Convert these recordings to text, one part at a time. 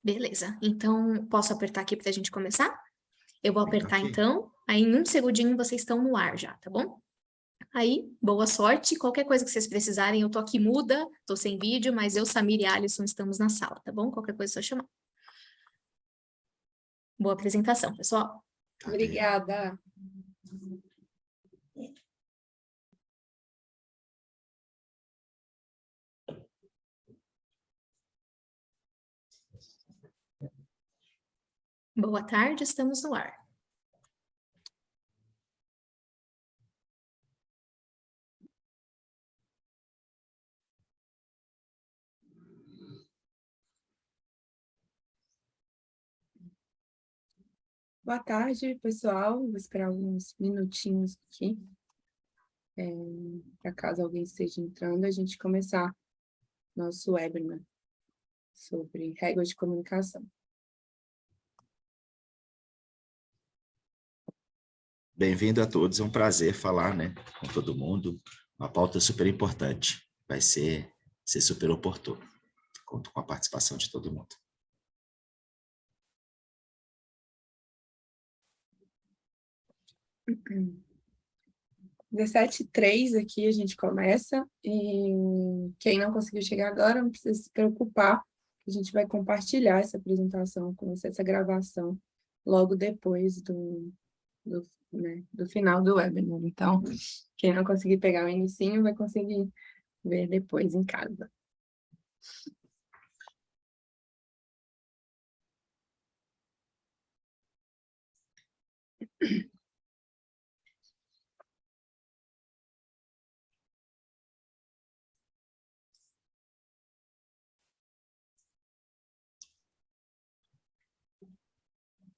Beleza, então posso apertar aqui para a gente começar? Eu vou apertar Ok. então, aí em um segundinho vocês estão no ar já, tá bom? Aí, boa sorte, qualquer coisa que vocês precisarem, eu tô aqui muda, tô sem vídeo, mas eu, Samir e Alisson estamos na sala, tá bom? Qualquer coisa é só chamar. Boa apresentação, pessoal. Ok. Obrigada. Boa tarde, estamos no ar. Boa tarde, pessoal. Vou esperar alguns minutinhos aqui, para caso alguém esteja entrando, a gente começar nosso webinar sobre regras de comunicação. Bem-vindo a todos, é um prazer falar, com todo mundo. Uma pauta super importante, vai ser super oportuno. Conto com a participação de todo mundo. Hum. 17h03 aqui a gente começa, e quem não conseguiu chegar agora não precisa se preocupar, a gente vai compartilhar essa apresentação com você, essa gravação, logo depois do final do webinar. Então, quem não conseguir pegar o inicinho vai conseguir ver depois em casa.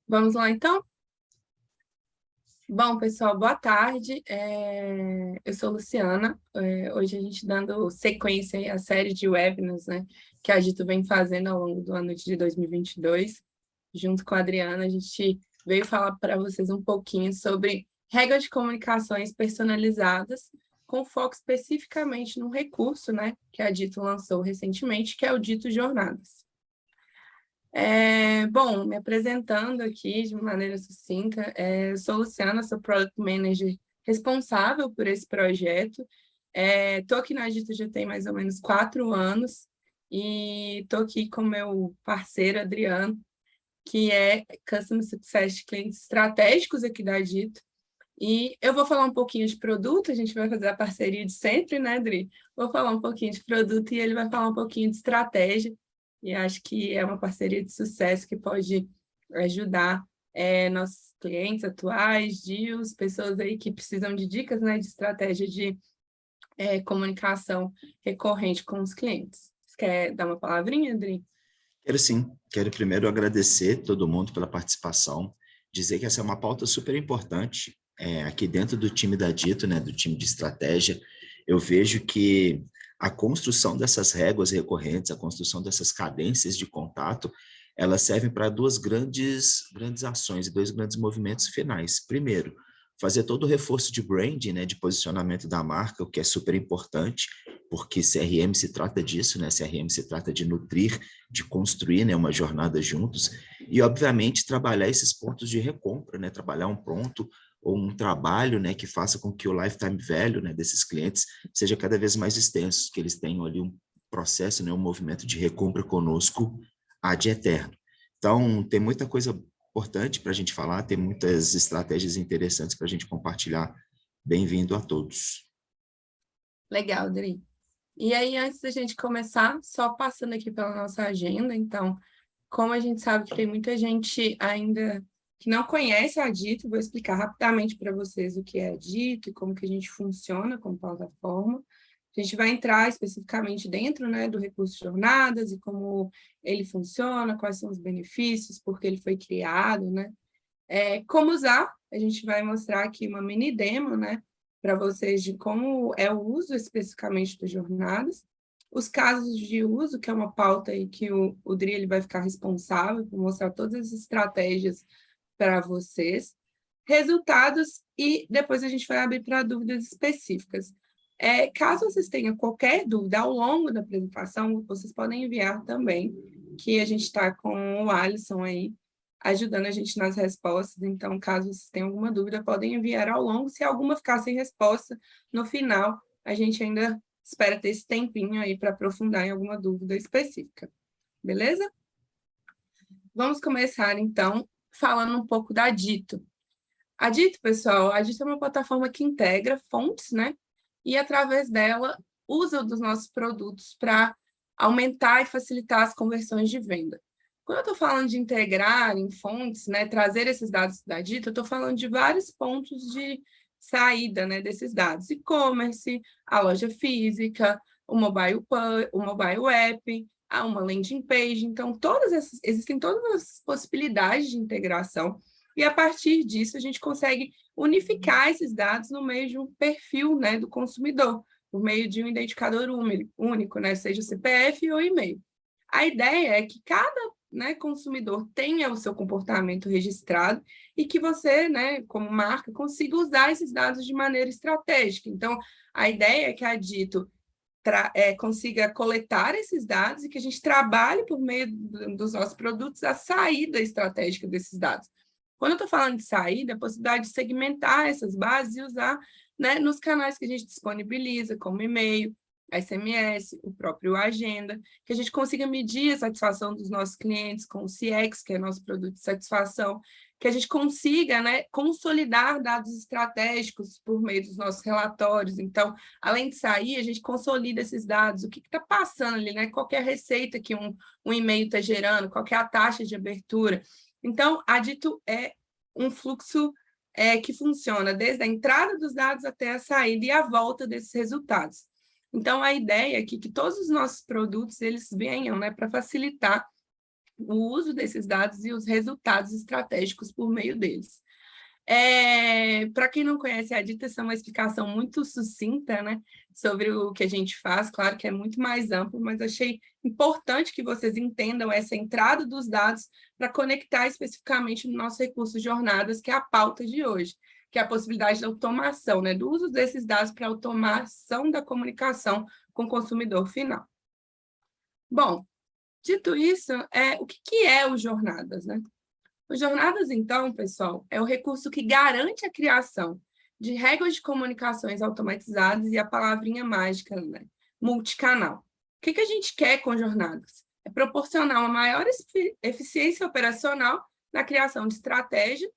Vamos lá, então? Bom, pessoal, boa tarde. Eu sou Luciana. Hoje a gente dando sequência aí à série de webinars, que a Dito vem fazendo ao longo do ano de 2022. Junto com a Adriana, a gente veio falar para vocês um pouquinho sobre regras de comunicações personalizadas, com foco especificamente no recurso, que a Dito lançou recentemente, que é o Dito Jornadas. Bom, me apresentando aqui de maneira sucinta, eu sou Luciana, sou Product Manager responsável por esse projeto. Estou aqui na Dito já tem mais ou menos 4 anos e estou aqui com meu parceiro, Adriano, que é Customer Success de clientes estratégicos aqui da Dito. E eu vou falar um pouquinho de produto, a gente vai fazer a parceria de sempre, né, Adri? Vou falar um pouquinho de produto e ele vai falar um pouquinho de estratégia. E acho que é uma parceria de sucesso que pode ajudar nossos clientes atuais, deals, pessoas aí que precisam de dicas, de estratégia de comunicação recorrente com os clientes. Você quer dar uma palavrinha, Adri? Quero sim, quero primeiro agradecer todo mundo pela participação, dizer que essa é uma pauta super importante, aqui dentro do time da Dito, do time de estratégia. Eu vejo que a construção dessas réguas recorrentes, a construção dessas cadências de contato, elas servem para duas grandes ações e dois grandes movimentos finais. Primeiro, fazer todo o reforço de branding, de posicionamento da marca, o que é super importante, porque CRM se trata disso, CRM se trata de nutrir, de construir uma jornada juntos, e obviamente trabalhar esses pontos de recompra, trabalhar um pronto ou um trabalho que faça com que o lifetime value desses clientes seja cada vez mais extenso, que eles tenham ali um processo, um movimento de recompra conosco ad eterno. Então, tem muita coisa importante para a gente falar, tem muitas estratégias interessantes para a gente compartilhar. Bem-vindo a todos. Legal, Adri. E aí, antes da gente começar, só passando aqui pela nossa agenda, então, como a gente sabe que tem muita gente ainda que não conhece a Dito, vou explicar rapidamente para vocês o que é a Dito e como que a gente funciona como plataforma. A gente vai entrar especificamente dentro, do recurso Jornadas e como ele funciona, quais são os benefícios, por que ele foi criado, como usar, a gente vai mostrar aqui uma mini demo, para vocês de como é o uso especificamente dos Jornadas, os casos de uso, que é uma pauta aí que o Dri ele vai ficar responsável por mostrar todas as estratégias para vocês, resultados, e depois a gente vai abrir para dúvidas específicas. Caso vocês tenham qualquer dúvida ao longo da apresentação, vocês podem enviar também que a gente está com o Alisson aí, ajudando a gente nas respostas. Então, caso vocês tenham alguma dúvida, podem enviar ao longo. Se alguma ficar sem resposta, no final, a gente ainda espera ter esse tempinho aí para aprofundar em alguma dúvida específica. Beleza? Vamos começar, então, falando um pouco da Dito. A Dito, pessoal, a Dito é uma plataforma que integra fontes, né? E, através dela, usa dos nossos produtos para aumentar e facilitar as conversões de venda. Quando eu estou falando de integrar em fontes, né, trazer esses dados da Dito, eu estou falando de vários pontos de saída, né, desses dados. E-commerce, a loja física, o mobile app, uma landing page. Então, existem todas as possibilidades de integração. E, a partir disso, a gente consegue unificar esses dados no meio de um perfil, né, do consumidor, por meio de um identificador único, né, seja CPF ou e-mail. A ideia é que cada, né, consumidor tenha o seu comportamento registrado e que você, né, como marca, consiga usar esses dados de maneira estratégica. Então, a ideia é que a Dito consiga coletar esses dados e que a gente trabalhe por meio dos nossos produtos a saída estratégica desses dados. Quando eu estou falando de saída, a possibilidade de segmentar essas bases e usar, né, nos canais que a gente disponibiliza, como e-mail, SMS, o próprio Agenda, que a gente consiga medir a satisfação dos nossos clientes com o CX, que é nosso produto de satisfação, que a gente consiga, né, consolidar dados estratégicos por meio dos nossos relatórios. Então, além de sair, a gente consolida esses dados, o que está passando ali, né? Qual é a receita que um e-mail está gerando, qual é a taxa de abertura. Então, a Dito é um fluxo que funciona desde a entrada dos dados até a saída e a volta desses resultados. Então, a ideia é que todos os nossos produtos eles venham, né, para facilitar o uso desses dados e os resultados estratégicos por meio deles. Para quem não conhece a Dito, essa é uma explicação muito sucinta, né, sobre o que a gente faz. Claro que é muito mais amplo, mas achei importante que vocês entendam essa entrada dos dados para conectar especificamente no nosso recurso Jornadas, que é a pauta de hoje, que é a possibilidade de automação, né, do uso desses dados para automação da comunicação com o consumidor final. Bom, dito isso, o que é o Jornadas, né? O Jornadas, então, pessoal, é o recurso que garante a criação de regras de comunicações automatizadas e a palavrinha mágica, né? Multicanal. O que a gente quer com Jornadas? É proporcionar uma maior eficiência operacional na criação de estratégia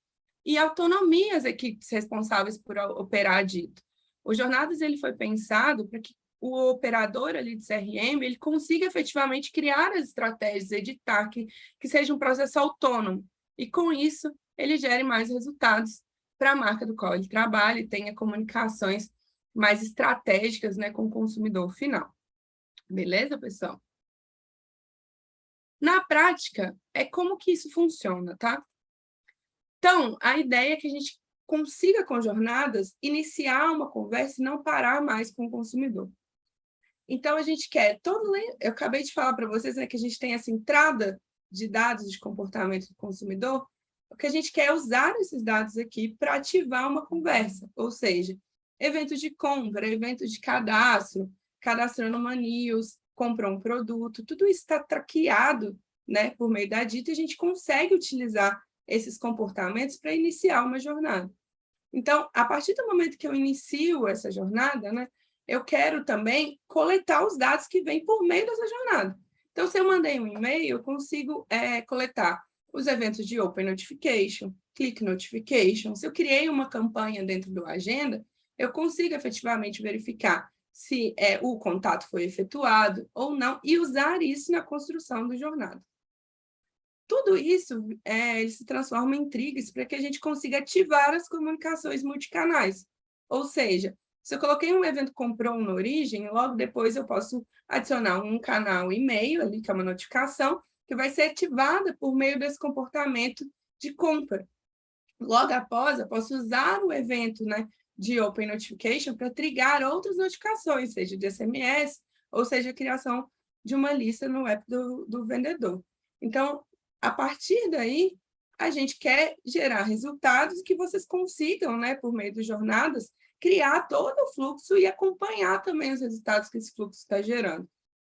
e autonomia às equipes responsáveis por operar a Dito. O Jornadas ele foi pensado para que o operador ali de CRM ele consiga efetivamente criar as estratégias, editar, que seja um processo autônomo. E, com isso, ele gere mais resultados para a marca do qual ele trabalha e tenha comunicações mais estratégicas, né, com o consumidor final. Beleza, pessoal? Na prática, é como que isso funciona, tá? Então, a ideia é que a gente consiga, com Jornadas, iniciar uma conversa e não parar mais com o consumidor. Então, a gente quer eu acabei de falar para vocês, né, que a gente tem essa entrada de dados de comportamento do consumidor. O que a gente quer é usar esses dados aqui para ativar uma conversa, ou seja, eventos de compra, eventos de cadastro, cadastrou numa news, comprou um produto, tudo isso está traqueado, né, por meio da Dito, e a gente consegue utilizar esses comportamentos para iniciar uma jornada. Então, a partir do momento que eu inicio essa jornada, né, eu quero também coletar os dados que vêm por meio dessa jornada. Então, se eu mandei um e-mail, eu consigo coletar os eventos de Open Notification, Click Notification. Se eu criei uma campanha dentro do Agenda, eu consigo efetivamente verificar se o contato foi efetuado ou não e usar isso na construção do jornada. Tudo isso ele se transforma em triggers para que a gente consiga ativar as comunicações multicanais. Ou seja, se eu coloquei um evento comprou na origem, logo depois eu posso adicionar um canal e-mail, ali, que é uma notificação, que vai ser ativada por meio desse comportamento de compra. Logo após, eu posso usar o evento, né, de Open Notification para trigar outras notificações, seja de SMS, ou seja, a criação de uma lista no app do vendedor. Então, a partir daí, a gente quer gerar resultados que vocês consigam, né, por meio de jornadas, criar todo o fluxo e acompanhar também os resultados que esse fluxo está gerando.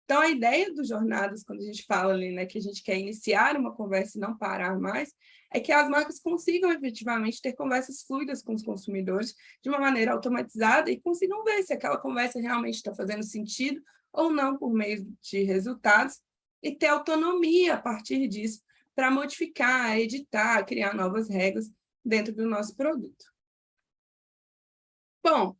Então, a ideia dos jornadas, quando a gente fala ali, né, que a gente quer iniciar uma conversa e não parar mais, é que as marcas consigam efetivamente ter conversas fluidas com os consumidores de uma maneira automatizada e consigam ver se aquela conversa realmente está fazendo sentido ou não por meio de resultados e ter autonomia a partir disso para modificar, editar, criar novas regras dentro do nosso produto. Bom,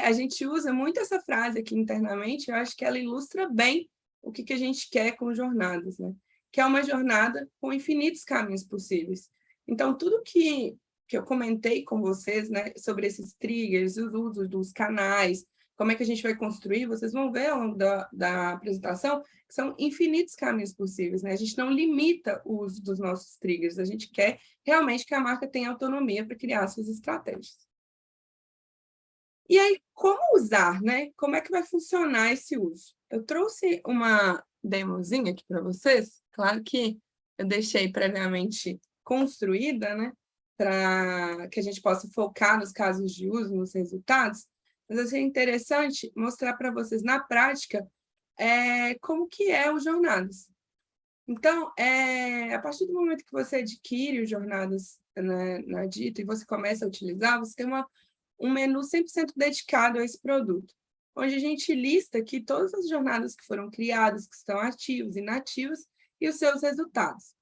a gente usa muito essa frase aqui internamente, eu acho que ela ilustra bem o que a gente quer com jornadas, né? Que é uma jornada com infinitos caminhos possíveis. Então, tudo que eu comentei com vocês, né, sobre esses triggers, os usos dos canais, como é que a gente vai construir, vocês vão ver ao longo da apresentação que são infinitos caminhos possíveis, né? A gente não limita o uso dos nossos triggers, a gente quer realmente que a marca tenha autonomia para criar suas estratégias. E aí, como usar, né? Como é que vai funcionar esse uso? Eu trouxe uma demozinha aqui para vocês, claro que eu deixei previamente construída, né? Para que a gente possa focar nos casos de uso, nos resultados, mas assim, é interessante mostrar para vocês na prática como que é o Jornadas. Então, a partir do momento que você adquire o Jornadas, né, na Dito e você começa a utilizar, você tem um menu 100% dedicado a esse produto, onde a gente lista aqui todas as jornadas que foram criadas, que estão ativas, inativas, e os seus resultados.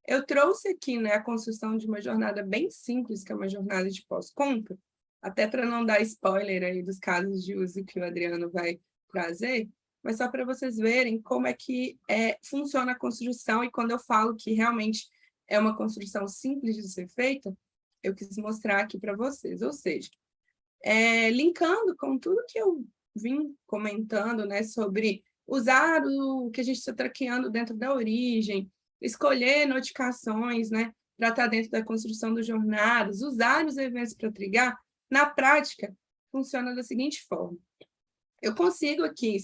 Eu trouxe aqui, né, a construção de uma jornada bem simples, que é uma jornada de pós-compra, até para não dar spoiler aí dos casos de uso que o Adriano vai trazer, mas só para vocês verem como é que funciona a construção, e quando eu falo que realmente é uma construção simples de ser feita, eu quis mostrar aqui para vocês, ou seja, linkando com tudo que eu vim comentando, né, sobre usar o que a gente está traqueando dentro da origem, escolher notificações, né, para estar dentro da construção dos jornadas, usar os eventos para trigar, na prática, funciona da seguinte forma. Eu consigo aqui,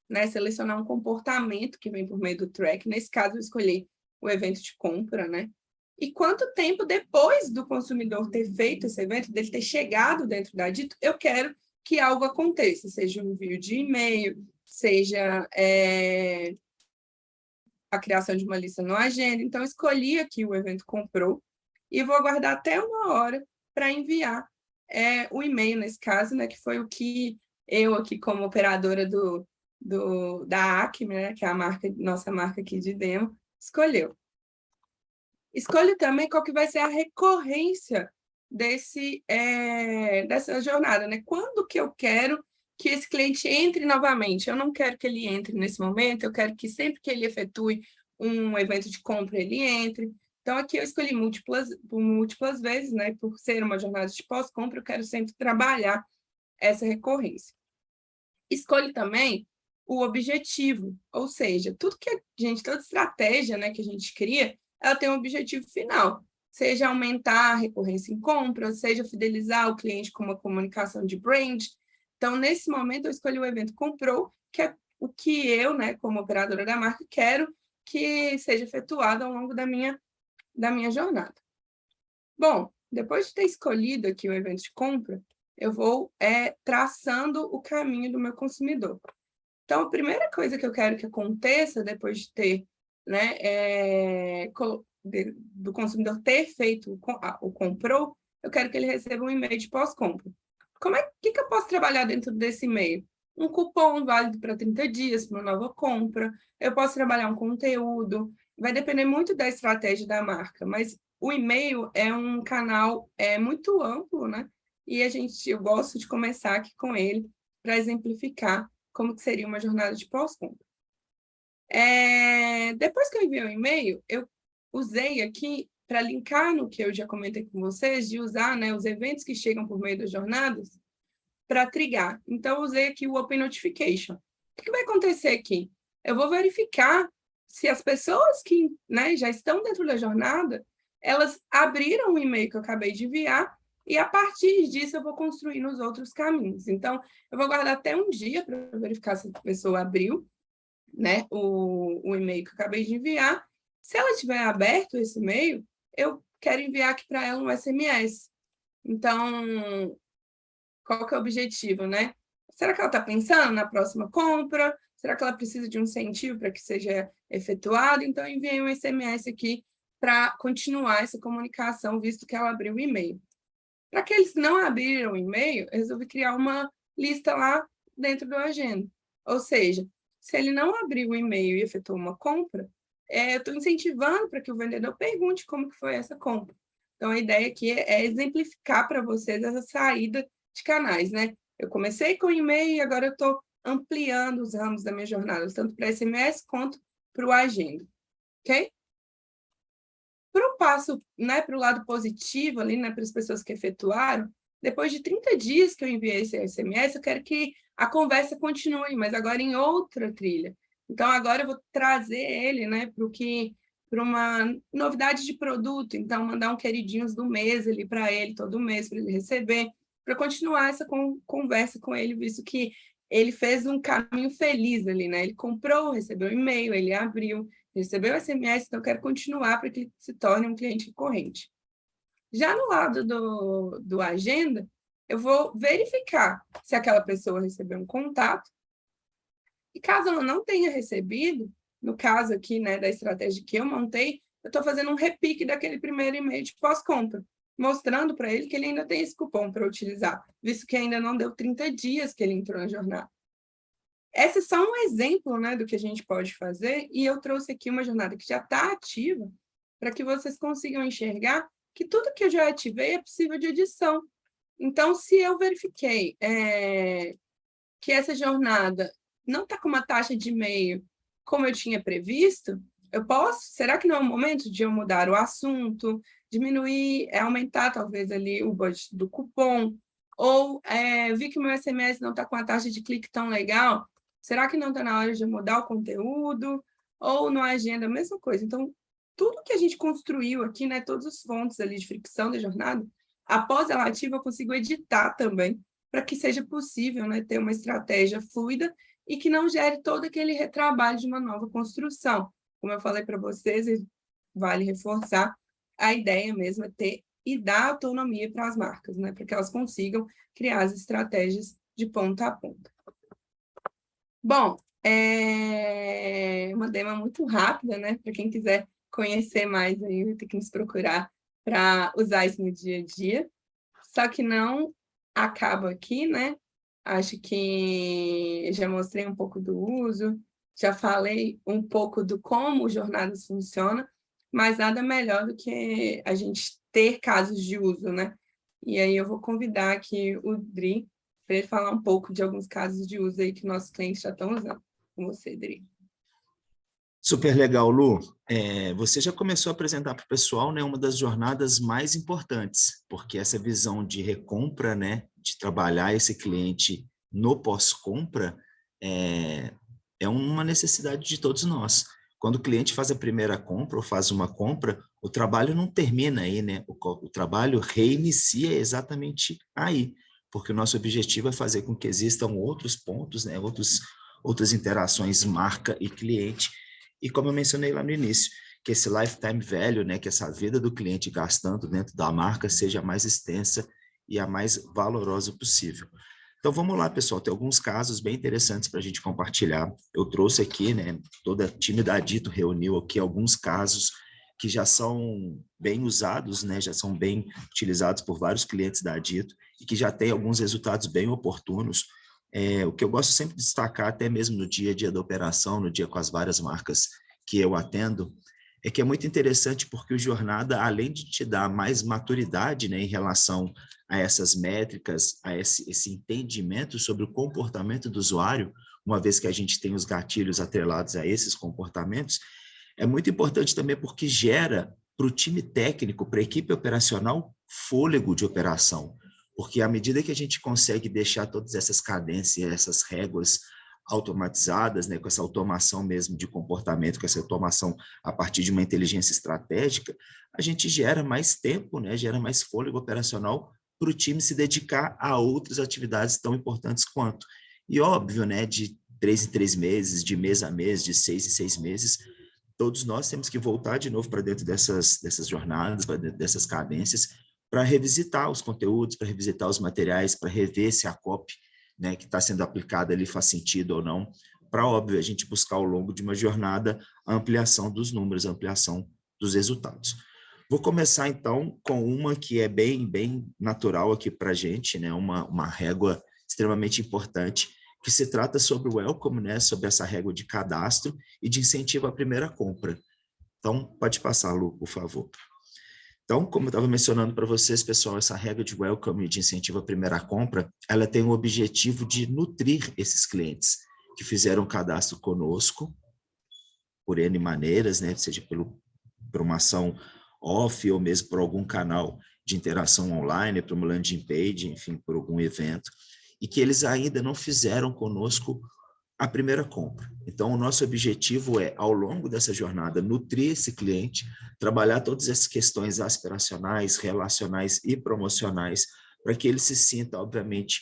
né, selecionar um comportamento que vem por meio do track, nesse caso eu escolhi o evento de compra, né, e quanto tempo depois do consumidor ter feito esse evento, dele ter chegado dentro da Dito, eu quero que algo aconteça, seja um envio de e-mail, seja a criação de uma lista no agenda. Então, escolhi aqui o evento comprou e vou aguardar até 1 hora para enviar o e-mail, nesse caso, né, que foi o que eu aqui, como operadora da Acme, né, que é a nossa marca aqui de demo, escolheu. Escolho também qual que vai ser a recorrência dessa jornada, né? Quando que eu quero que esse cliente entre novamente? Eu não quero que ele entre nesse momento, eu quero que sempre que ele efetue um evento de compra, ele entre. Então, aqui eu escolhi múltiplas vezes, né? Por ser uma jornada de pós-compra, eu quero sempre trabalhar essa recorrência. Escolho também o objetivo, ou seja, toda estratégia, né, que a gente cria, ela tem um objetivo final, seja aumentar a recorrência em compra, seja fidelizar o cliente com uma comunicação de brand. Então, nesse momento, eu escolhi o evento comprou, que é o que eu, né, como operadora da marca, quero que seja efetuado ao longo da minha jornada. Bom, depois de ter escolhido aqui o evento de compra, eu vou traçando o caminho do meu consumidor. Então, a primeira coisa que eu quero que aconteça depois de ter, né, do consumidor ter feito o comprou, eu quero que ele receba um e-mail de pós-compra. Que eu posso trabalhar dentro desse e-mail? Um cupom válido para 30 dias para uma nova compra, eu posso trabalhar um conteúdo, vai depender muito da estratégia da marca, mas o e-mail é um canal muito amplo, né? E eu gosto de começar aqui com ele para exemplificar como que seria uma jornada de pós-compra. Depois que eu enviei o e-mail, eu usei aqui para linkar no que eu já comentei com vocês, de usar, né, os eventos que chegam por meio das jornadas para trigar. Então, eu usei aqui o Open Notification. O que vai acontecer aqui? Eu vou verificar se as pessoas que, né, já estão dentro da jornada, elas abriram o e-mail que eu acabei de enviar e, a partir disso, eu vou construir nos outros caminhos. Então, eu vou guardar até um dia para verificar se a pessoa abriu, né, o e-mail que eu acabei de enviar. Se ela tiver aberto esse e-mail, eu quero enviar aqui para ela um SMS. Então, qual que é o objetivo, né? Será que ela está pensando na próxima compra? Será que ela precisa de um incentivo para que seja efetuado? Então, eu enviei um SMS aqui para continuar essa comunicação, visto que ela abriu o e-mail. Para aqueles que não abriram o e-mail, eu resolvi criar uma lista lá dentro do Agenda. Ou seja, se ele não abriu o e-mail e efetuou uma compra, eu estou incentivando para que o vendedor pergunte como que foi essa compra. Então, a ideia aqui é exemplificar para vocês essa saída de canais, né? Eu comecei com o e-mail e agora eu estou ampliando os ramos da minha jornada, tanto para SMS quanto para o Agenda, ok? Para o passo, né, para o lado positivo ali, né, para as pessoas que efetuaram, depois de 30 dias que eu enviei esse SMS, eu quero que a conversa continue, mas agora em outra trilha. Então, agora eu vou trazer ele, né, para uma novidade de produto. Então, mandar um queridinhos do mês ali para ele, todo mês, para ele receber, para continuar essa conversa com ele, visto que ele fez um caminho feliz ali, né? Ele comprou, recebeu e-mail, ele abriu, recebeu o SMS, então eu quero continuar para que ele se torne um cliente recorrente. Já no lado do Agenda, eu vou verificar se aquela pessoa recebeu um contato. E caso ela não tenha recebido, no caso aqui, né, da estratégia que eu montei, eu estou fazendo um repique daquele primeiro e-mail de pós-compra, mostrando para ele que ele ainda tem esse cupom para utilizar, visto que ainda não deu 30 dias que ele entrou na jornada. Esse é só um exemplo, né, do que a gente pode fazer, e eu trouxe aqui uma jornada que já está ativa, para que vocês consigam enxergar que tudo que eu já ativei é possível de edição. Então, se eu verifiquei que essa jornada não está com uma taxa de e-mail como eu tinha previsto, eu posso? Será que não é o momento de eu mudar o assunto, diminuir, aumentar talvez ali o budget do cupom, ou vi que meu SMS não está com a taxa de clique tão legal, será que não está na hora de eu mudar o conteúdo? Ou no Agenda, a mesma coisa. Então, tudo que a gente construiu aqui, né, todas as fontes ali de fricção da jornada, após ela ativa, eu consigo editar também, para que seja possível, né, ter uma estratégia fluida e que não gere todo aquele retrabalho de uma nova construção. Como eu falei para vocês, vale reforçar, a ideia mesmo é ter e dar autonomia para as marcas, né, para que elas consigam criar as estratégias de ponta a ponta. Bom, uma demo muito rápida, né, para quem quiser conhecer mais, aí vai ter que nos procurar para usar isso no dia a dia. Só que não acaba aqui, né? Acho que já mostrei um pouco do uso, já falei um pouco do como jornadas funcionam, mas nada melhor do que a gente ter casos de uso, né? E aí eu vou convidar aqui o Dri para ele falar um pouco de alguns casos de uso aí que nossos clientes já estão usando. Com você, Dri. Super legal, Lu. Você já começou a apresentar para o pessoal, né, uma das jornadas mais importantes, porque essa visão de recompra, né, de trabalhar esse cliente no pós-compra, é uma necessidade de todos nós. Quando o cliente faz a primeira compra ou faz uma compra, o trabalho não termina aí, né? O trabalho reinicia exatamente aí, porque o nosso objetivo é fazer com que existam outros pontos, né, outras interações marca e cliente. E como eu mencionei lá no início, que esse lifetime value, né, que essa vida do cliente gastando dentro da marca seja a mais extensa e a mais valorosa possível. Então vamos lá, pessoal, tem alguns casos bem interessantes para a gente compartilhar. Eu trouxe aqui, né, toda a time da Dito reuniu aqui alguns casos que já são bem usados, né, já são bem utilizados por vários clientes da Dito e que já têm alguns resultados bem oportunos. O que eu gosto sempre de destacar, até mesmo no dia a dia da operação, no dia com as várias marcas que eu atendo, é que é muito interessante porque o Jornada, além de te dar mais maturidade, né, em relação a essas métricas, a esse entendimento sobre o comportamento do usuário, uma vez que a gente tem os gatilhos atrelados a esses comportamentos, é muito importante também porque gera para o time técnico, para a equipe operacional, fôlego de operação. Porque à medida que a gente consegue deixar todas essas cadências, essas réguas automatizadas, né, com essa automação mesmo de comportamento, com essa automação a partir de uma inteligência estratégica, a gente gera mais tempo, né, gera mais fôlego operacional para o time se dedicar a outras atividades tão importantes quanto. E óbvio, né, de 3 em 3 meses, de mês a mês, de 6 em 6 meses, todos nós temos que voltar de novo para dentro dessas jornadas, para dentro dessas cadências, para revisitar os conteúdos, para revisitar os materiais, para rever se a copy, né, que está sendo aplicada ali faz sentido ou não, para, óbvio, a gente buscar ao longo de uma jornada a ampliação dos números, a ampliação dos resultados. Vou começar, então, com uma que é bem natural aqui para a gente, né? Uma régua extremamente importante, que se trata sobre o welcome, né? Sobre essa régua de cadastro e de incentivo à primeira compra. Então, pode passar, Lu, por favor. Então, como eu estava mencionando para vocês, pessoal, essa regra de welcome e de incentivo à primeira compra, ela tem o objetivo de nutrir esses clientes que fizeram cadastro conosco, por N maneiras, né? Seja por uma ação off ou mesmo por algum canal de interação online, por uma landing page, enfim, por algum evento, e que eles ainda não fizeram conosco a primeira compra. Então, o nosso objetivo é, ao longo dessa jornada, nutrir esse cliente, trabalhar todas essas questões aspiracionais, relacionais e promocionais, para que ele se sinta, obviamente,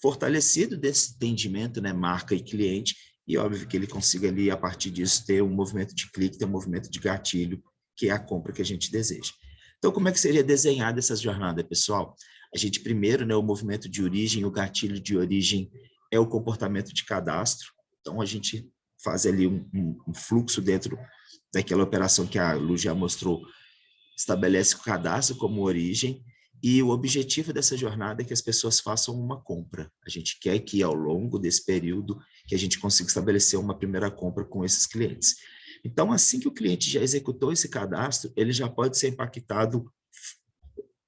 fortalecido desse entendimento, né, marca e cliente, e óbvio que ele consiga ali, a partir disso, ter um movimento de clique, ter um movimento de gatilho, que é a compra que a gente deseja. Então, como é que seria desenhada essa jornada, pessoal? A gente, primeiro, né, o movimento de origem, o gatilho de origem é o comportamento de cadastro. Então, a gente faz ali um fluxo dentro daquela operação que a Lu já mostrou, estabelece o cadastro como origem, e o objetivo dessa jornada é que as pessoas façam uma compra. A gente quer que, ao longo desse período, que a gente consiga estabelecer uma primeira compra com esses clientes. Então, assim que o cliente já executou esse cadastro, ele já pode ser impactado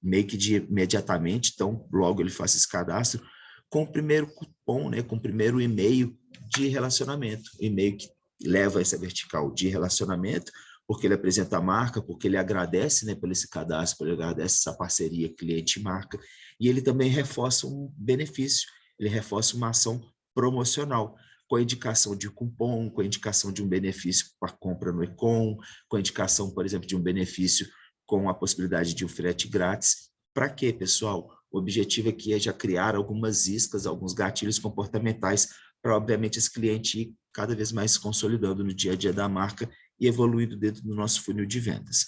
meio que imediatamente, então, logo ele faz esse cadastro, com o primeiro cupom, né, com o primeiro e-mail de relacionamento, e-mail que leva essa vertical de relacionamento, porque ele apresenta a marca, porque ele agradece, né, por esse cadastro, porque ele agradece essa parceria cliente-marca, e ele também reforça um benefício, ele reforça uma ação promocional, com a indicação de cupom, com a indicação de um benefício para compra no e-com, com a indicação, por exemplo, de um benefício com a possibilidade de um frete grátis. Para quê, pessoal? O objetivo aqui é já criar algumas iscas, alguns gatilhos comportamentais para, obviamente, esse cliente ir cada vez mais se consolidando no dia a dia da marca e evoluindo dentro do nosso funil de vendas.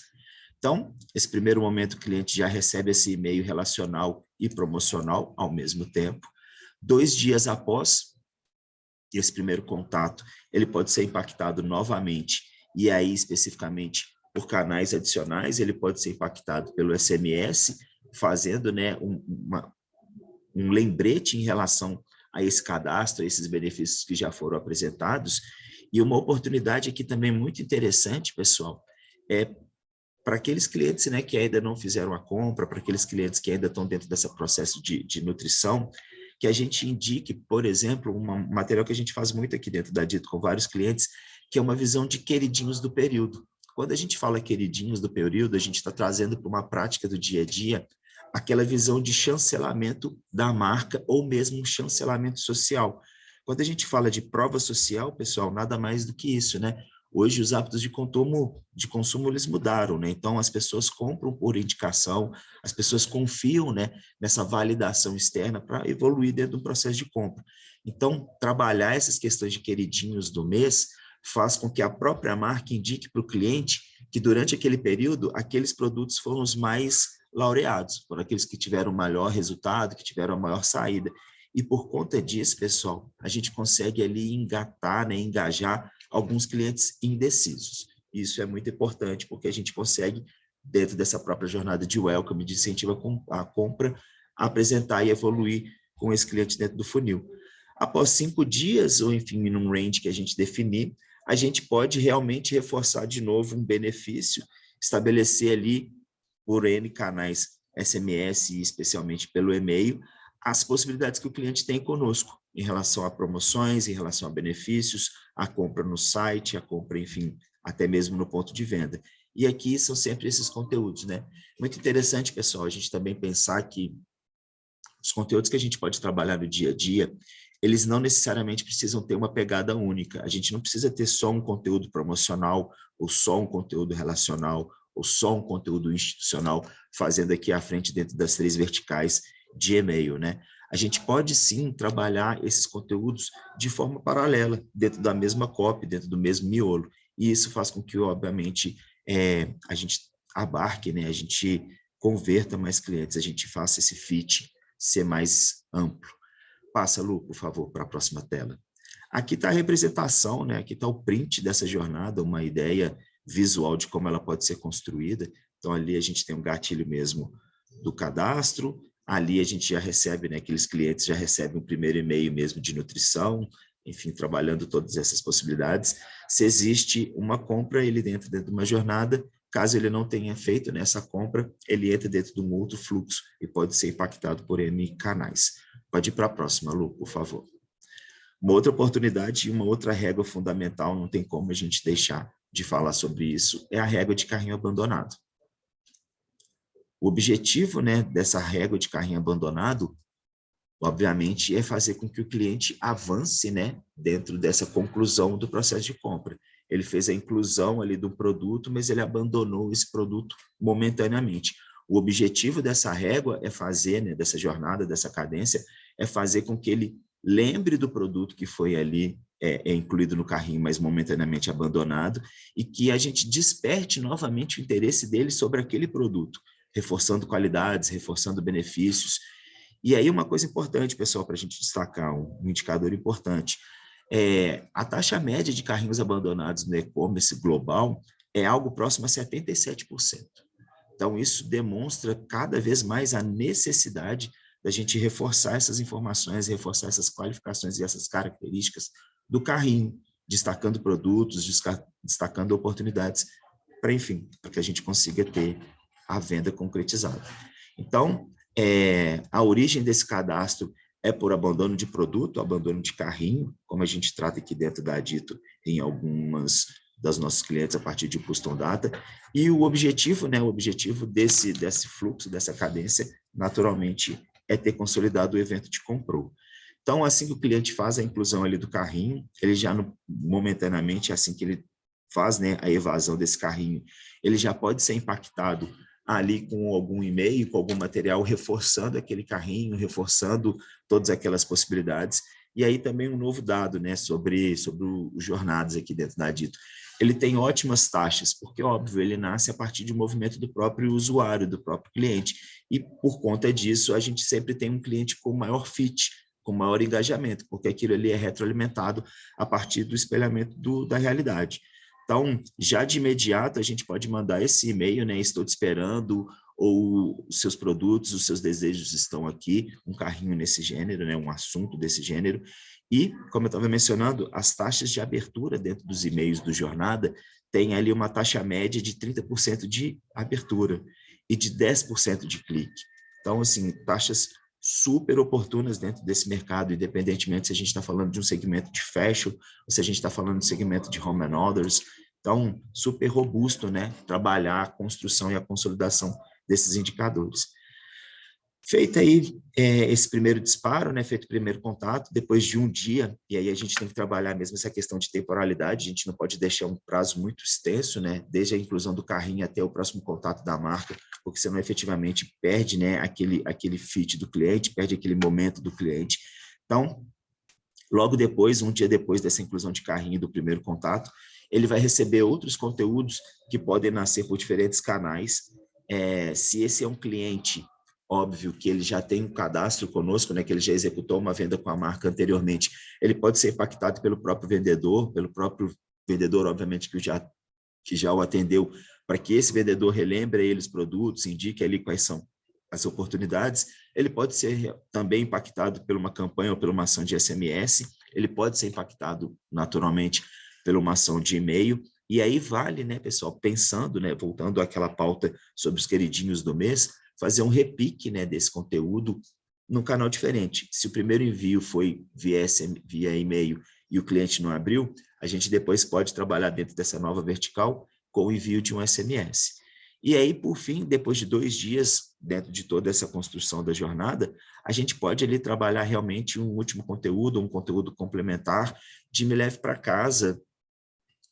Então, esse primeiro momento, o cliente já recebe esse e-mail relacional e promocional ao mesmo tempo. 2 dias após esse primeiro contato, ele pode ser impactado novamente, e aí, especificamente, por canais adicionais, ele pode ser impactado pelo SMS, fazendo, né, um lembrete em relação a esse cadastro, a esses benefícios que já foram apresentados. E uma oportunidade aqui também muito interessante, pessoal, é para aqueles clientes, né, que ainda não fizeram a compra, para aqueles clientes que ainda estão dentro desse processo de nutrição, que a gente indique, por exemplo, um material que a gente faz muito aqui dentro da Dito com vários clientes, que é uma visão de queridinhos do período. Quando a gente fala queridinhos do período, a gente está trazendo para uma prática do dia a dia aquela visão de chancelamento da marca ou mesmo um chancelamento social. Quando a gente fala de prova social, pessoal, nada mais do que isso, né? Hoje os hábitos de consumo eles mudaram, né? Então as pessoas compram por indicação, as pessoas confiam, né, nessa validação externa para evoluir dentro do processo de compra. Então, trabalhar essas questões de queridinhos do mês faz com que a própria marca indique para o cliente que durante aquele período, aqueles produtos foram os mais laureados, foram aqueles que tiveram o maior resultado, que tiveram a maior saída. E por conta disso, pessoal, a gente consegue ali engatar, né, engajar alguns clientes indecisos. Isso é muito importante, porque a gente consegue, dentro dessa própria jornada de welcome, de incentivo à compra, apresentar e evoluir com esse cliente dentro do funil. Após 5 dias, ou enfim, num range que a gente definir, a gente pode realmente reforçar de novo um benefício, estabelecer ali, por N canais SMS e especialmente pelo e-mail, as possibilidades que o cliente tem conosco em relação a promoções, em relação a benefícios, a compra no site, a compra, enfim, até mesmo no ponto de venda. E aqui são sempre esses conteúdos, né? Muito interessante, pessoal, a gente também pensar que os conteúdos que a gente pode trabalhar no dia a dia, eles não necessariamente precisam ter uma pegada única. A gente não precisa ter só um conteúdo promocional, ou só um conteúdo relacional, ou só um conteúdo institucional, fazendo aqui à frente dentro das 3 verticais de e-mail, né? A gente pode sim trabalhar esses conteúdos de forma paralela, dentro da mesma copy, dentro do mesmo miolo. E isso faz com que, obviamente, a gente abarque, né? A gente converta mais clientes, a gente faça esse fit ser mais amplo. Passa, Lu, por favor, para a próxima tela. Aqui está a representação, né? Aqui está o print dessa jornada, uma ideia visual de como ela pode ser construída. Então, ali a gente tem um gatilho mesmo do cadastro, ali a gente já recebe, né, aqueles clientes já recebem o primeiro e-mail mesmo de nutrição, enfim, trabalhando todas essas possibilidades. Se existe uma compra, ele entra dentro de uma jornada, caso ele não tenha feito nessa compra, ele entra dentro de um outro fluxo e pode ser impactado por N canais. Pode ir para a próxima, Lu, por favor. Uma outra oportunidade e uma outra régua fundamental, não tem como a gente deixar de falar sobre isso, é a régua de carrinho abandonado. O objetivo, né, dessa régua de carrinho abandonado, obviamente, é fazer com que o cliente avance, né, dentro dessa conclusão do processo de compra. Ele fez a inclusão ali do produto, mas ele abandonou esse produto momentaneamente. O objetivo dessa régua é fazer, né, dessa jornada, dessa cadência, é fazer com que ele lembre do produto que foi ali incluído no carrinho, mas momentaneamente abandonado, e que a gente desperte novamente o interesse dele sobre aquele produto, reforçando qualidades, reforçando benefícios. E aí uma coisa importante, pessoal, para a gente destacar, um indicador importante, a taxa média de carrinhos abandonados no e-commerce global é algo próximo a 77%. Então, isso demonstra cada vez mais a necessidade da gente reforçar essas informações, reforçar essas qualificações e essas características do carrinho, destacando produtos, destacando oportunidades, para, enfim, para que a gente consiga ter a venda concretizada. Então, a origem desse cadastro é por abandono de produto, abandono de carrinho, como a gente trata aqui dentro da Adito em algumas das nossos clientes a partir de custom data, e o objetivo, né, o objetivo desse fluxo, dessa cadência, naturalmente, é ter consolidado o evento de comprou. Então, assim que o cliente faz a inclusão ali do carrinho, ele já, momentaneamente, assim que ele faz, né, a evasão desse carrinho, ele já pode ser impactado ali com algum e-mail, com algum material, reforçando aquele carrinho, reforçando todas aquelas possibilidades. E aí também um novo dado, né, sobre os jornadas aqui dentro da Adito. Ele tem ótimas taxas, porque, óbvio, ele nasce a partir de um movimento do próprio usuário, do próprio cliente. E, por conta disso, a gente sempre tem um cliente com maior fit, com maior engajamento, porque aquilo ali é retroalimentado a partir do espelhamento da realidade. Então, já de imediato, a gente pode mandar esse e-mail, né? Estou te esperando, ou os seus produtos, os seus desejos estão aqui, um carrinho nesse gênero, né? Um assunto desse gênero. E, como eu estava mencionando, as taxas de abertura dentro dos e-mails do Jornada tem ali uma taxa média de 30% de abertura e de 10% de clique. Então, assim, taxas super oportunas dentro desse mercado, independentemente se a gente está falando de um segmento de fashion, ou se a gente está falando de segmento de home and others. Então, super robusto, né? Trabalhar a construção e a consolidação desses indicadores. Feito aí esse primeiro disparo, né, feito o primeiro contato, depois de um dia, e aí a gente tem que trabalhar mesmo essa questão de temporalidade, a gente não pode deixar um prazo muito extenso, né, desde a inclusão do carrinho até o próximo contato da marca, porque senão efetivamente perde, né, aquele fit do cliente, perde aquele momento do cliente. Então, logo depois, um dia depois dessa inclusão de carrinho do primeiro contato, ele vai receber outros conteúdos que podem nascer por diferentes canais. Se esse é um cliente, óbvio que ele já tem um cadastro conosco, né, que ele já executou uma venda com a marca anteriormente, ele pode ser impactado pelo próprio vendedor, obviamente, que já o atendeu, para que esse vendedor relembre ele os produtos, indique ali quais são as oportunidades. Ele pode ser também impactado por uma campanha ou por uma ação de SMS, ele pode ser impactado naturalmente por uma ação de e-mail, e aí vale, né, pessoal, pensando, né, voltando àquela pauta sobre os queridinhos do mês, fazer um repique, né, desse conteúdo num canal diferente. Se o primeiro envio foi via e-mail e o cliente não abriu, a gente depois pode trabalhar dentro dessa nova vertical com o envio de um SMS. E aí, por fim, depois de 2 dias, dentro de toda essa construção da jornada, a gente pode ali trabalhar realmente um último conteúdo, um conteúdo complementar de me leve para casa,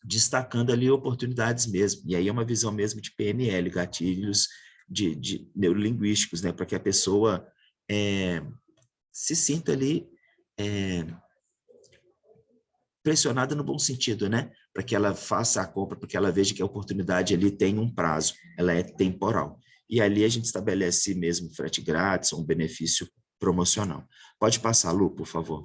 destacando ali oportunidades mesmo. E aí é uma visão mesmo de PNL, gatilhos de neurolinguísticos, né, para que a pessoa se sinta ali pressionada no bom sentido, né, para que ela faça a compra, porque ela veja que a oportunidade ali tem um prazo, ela é temporal. E ali a gente estabelece mesmo frete grátis, um benefício promocional. Pode passar, Lu, por favor.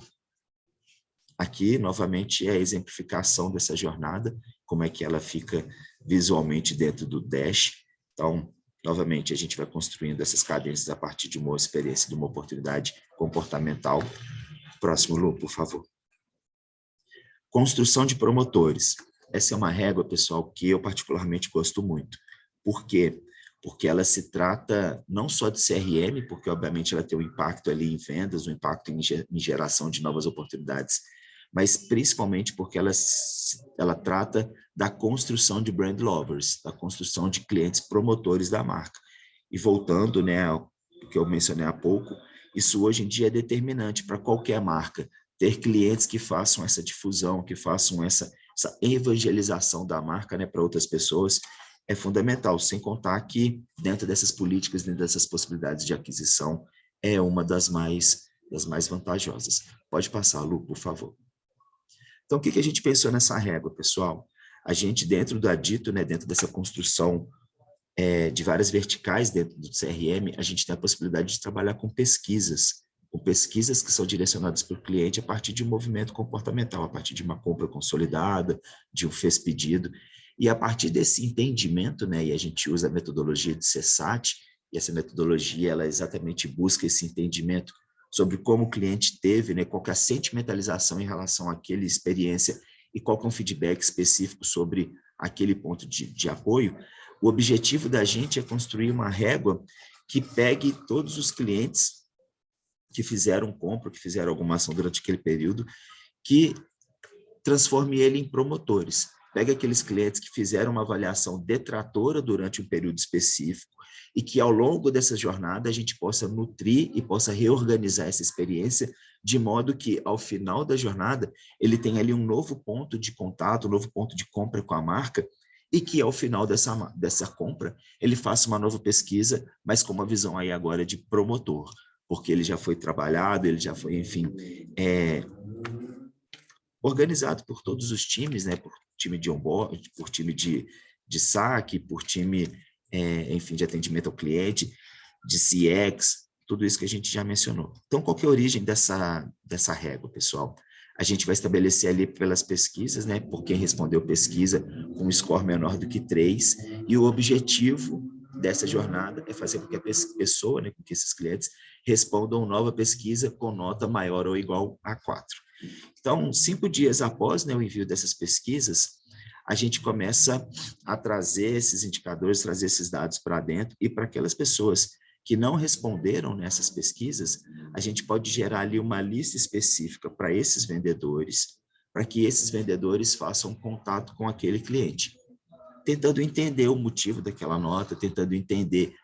aqui, novamente, é a exemplificação dessa jornada, como é que ela fica visualmente dentro do Dash. Então, novamente, a gente vai construindo essas cadências a partir de uma experiência, de uma oportunidade comportamental. Próximo, Lu, por favor. Construção de promotores. Essa é uma régua, pessoal, que eu particularmente gosto muito. Por quê? Porque ela se trata não só de CRM, porque obviamente ela tem um impacto ali em vendas, um impacto em geração de novas oportunidades, mas principalmente porque ela trata da construção de brand lovers, da construção de clientes promotores da marca. E voltando, né, ao que eu mencionei há pouco, isso hoje em dia é determinante para qualquer marca, ter clientes que façam essa difusão, que façam essa evangelização da marca, né, para outras pessoas, é fundamental, sem contar que dentro dessas políticas, dentro dessas possibilidades de aquisição, é uma das mais vantajosas. Pode passar, Lu, por favor. Então, o que a gente pensou nessa régua, pessoal? A gente, dentro da Dito, né, dentro dessa construção de várias verticais dentro do CRM, a gente tem a possibilidade de trabalhar com pesquisas que são direcionadas para o cliente a partir de um movimento comportamental, a partir de uma compra consolidada, de um fez pedido, e a partir desse entendimento, né, e a gente usa a metodologia de CSAT, e essa metodologia, ela exatamente busca esse entendimento sobre como o cliente teve, né, qual que é a sentimentalização em relação àquela experiência e qual que é um feedback específico sobre aquele ponto de apoio. O objetivo da gente é construir uma régua que pegue todos os clientes que fizeram compra, que fizeram alguma ação durante aquele período, que transforme ele em promotores. Pega aqueles clientes que fizeram uma avaliação detratora durante um período específico e que ao longo dessa jornada a gente possa nutrir e possa reorganizar essa experiência de modo que ao final da jornada ele tenha ali um novo ponto de contato, um novo ponto de compra com a marca e que ao final dessa compra ele faça uma nova pesquisa, mas com uma visão aí agora de promotor, porque ele já foi trabalhado, ele já foi, enfim, organizado por todos os times, né? Por time de onboard, por time de saque, por time, enfim, de atendimento ao cliente, de CX, tudo isso que a gente já mencionou. Então, qual que é a origem dessa régua, pessoal? A gente vai estabelecer ali pelas pesquisas, né? Por quem respondeu pesquisa com um score menor do que 3, e o objetivo dessa jornada é fazer com que a pessoa, né, com que esses clientes respondam nova pesquisa com nota maior ou igual a 4. Então, 5 dias após, né, o envio dessas pesquisas, a gente começa a trazer esses indicadores, trazer esses dados para dentro, e para aquelas pessoas que não responderam nessas pesquisas, a gente pode gerar ali uma lista específica para esses vendedores, para que esses vendedores façam contato com aquele cliente, tentando entender o motivo daquela nota, tentando entender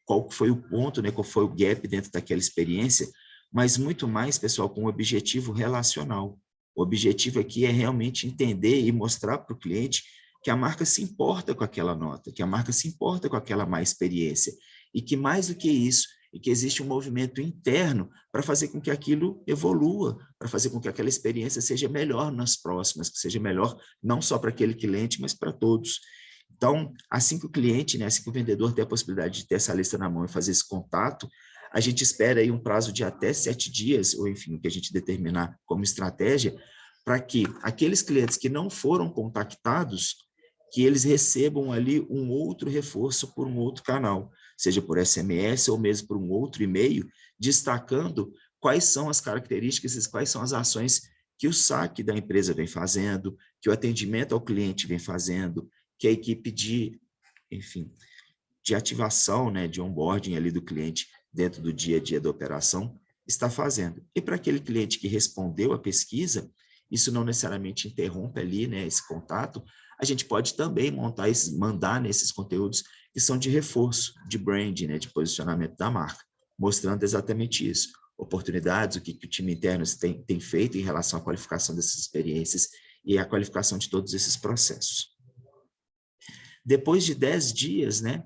qual foi o ponto, né, qual foi o gap dentro daquela experiência, mas muito mais, pessoal, com um objetivo relacional. O objetivo aqui é realmente entender e mostrar para o cliente que a marca se importa com aquela nota, que a marca se importa com aquela má experiência, e que mais do que isso, e que existe um movimento interno para fazer com que aquilo evolua, para fazer com que aquela experiência seja melhor nas próximas, que seja melhor não só para aquele cliente, mas para todos. Então, assim que o cliente, né, assim que o vendedor tem a possibilidade de ter essa lista na mão e fazer esse contato, a gente espera aí um prazo de até 7 dias, ou enfim, o que a gente determinar como estratégia, para que aqueles clientes que não foram contactados, que eles recebam ali um outro reforço por um outro canal, seja por SMS ou mesmo por um outro e-mail, destacando quais são as características e quais são as ações que o saque da empresa vem fazendo, que o atendimento ao cliente vem fazendo, que a equipe de, enfim, de ativação, né, de onboarding ali do cliente dentro do dia a dia da operação está fazendo. E para aquele cliente que respondeu a pesquisa, isso não necessariamente interrompe ali, né, esse contato, a gente pode também mandar nesses conteúdos que são de reforço, de brand, né, de posicionamento da marca, mostrando exatamente isso. Oportunidades, o que o time interno tem feito em relação à qualificação dessas experiências e a qualificação de todos esses processos. Depois de 10 dias, né,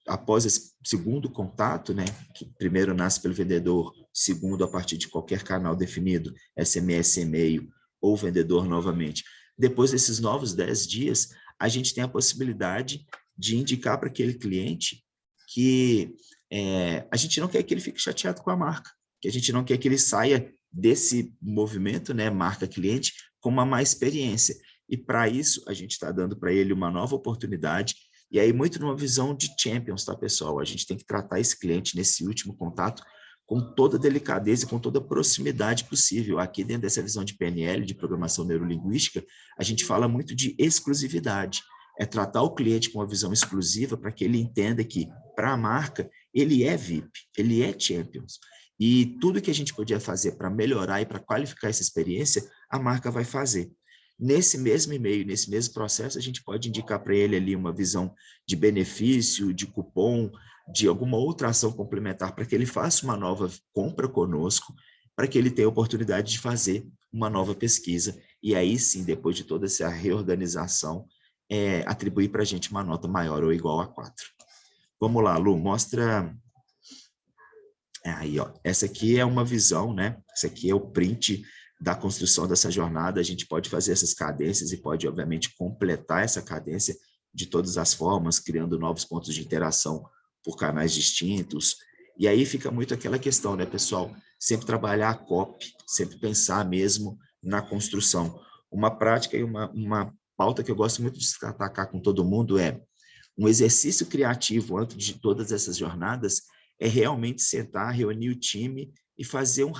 após esse segundo contato, né, que primeiro nasce pelo vendedor, segundo a partir de qualquer canal definido, SMS, e-mail ou vendedor novamente, depois desses novos 10 dias, a gente tem a possibilidade de indicar para aquele cliente que a gente não quer que ele fique chateado com a marca, que a gente não quer que ele saia desse movimento, né, marca cliente, com uma má experiência. E para isso, a gente está dando para ele uma nova oportunidade, e aí muito numa visão de champions, tá, pessoal? A gente tem que tratar esse cliente nesse último contato com toda a delicadeza e com toda a proximidade possível. Aqui dentro dessa visão de PNL, de programação neurolinguística, a gente fala muito de exclusividade. É tratar o cliente com uma visão exclusiva para que ele entenda que, para a marca, ele é VIP, ele é Champions. E tudo que a gente podia fazer para melhorar e para qualificar essa experiência, a marca vai fazer. Nesse mesmo e-mail, nesse mesmo processo, a gente pode indicar para ele ali uma visão de benefício, de cupom, de alguma outra ação complementar para que ele faça uma nova compra conosco, para que ele tenha a oportunidade de fazer uma nova pesquisa. E aí sim, depois de toda essa reorganização, atribuir para a gente uma nota maior ou igual a 4. Vamos lá, Lu, mostra... Aí, ó, essa aqui é uma visão, né? Esse aqui é o print da construção dessa jornada. A gente pode fazer essas cadências e pode, obviamente, completar essa cadência de todas as formas, criando novos pontos de interação por canais distintos. E aí fica muito aquela questão, né, pessoal? Sempre trabalhar a copy, sempre pensar mesmo na construção. Uma prática e uma pauta que eu gosto muito de destacar com todo mundo é um exercício criativo antes de todas essas jornadas é realmente sentar, reunir o time e fazer um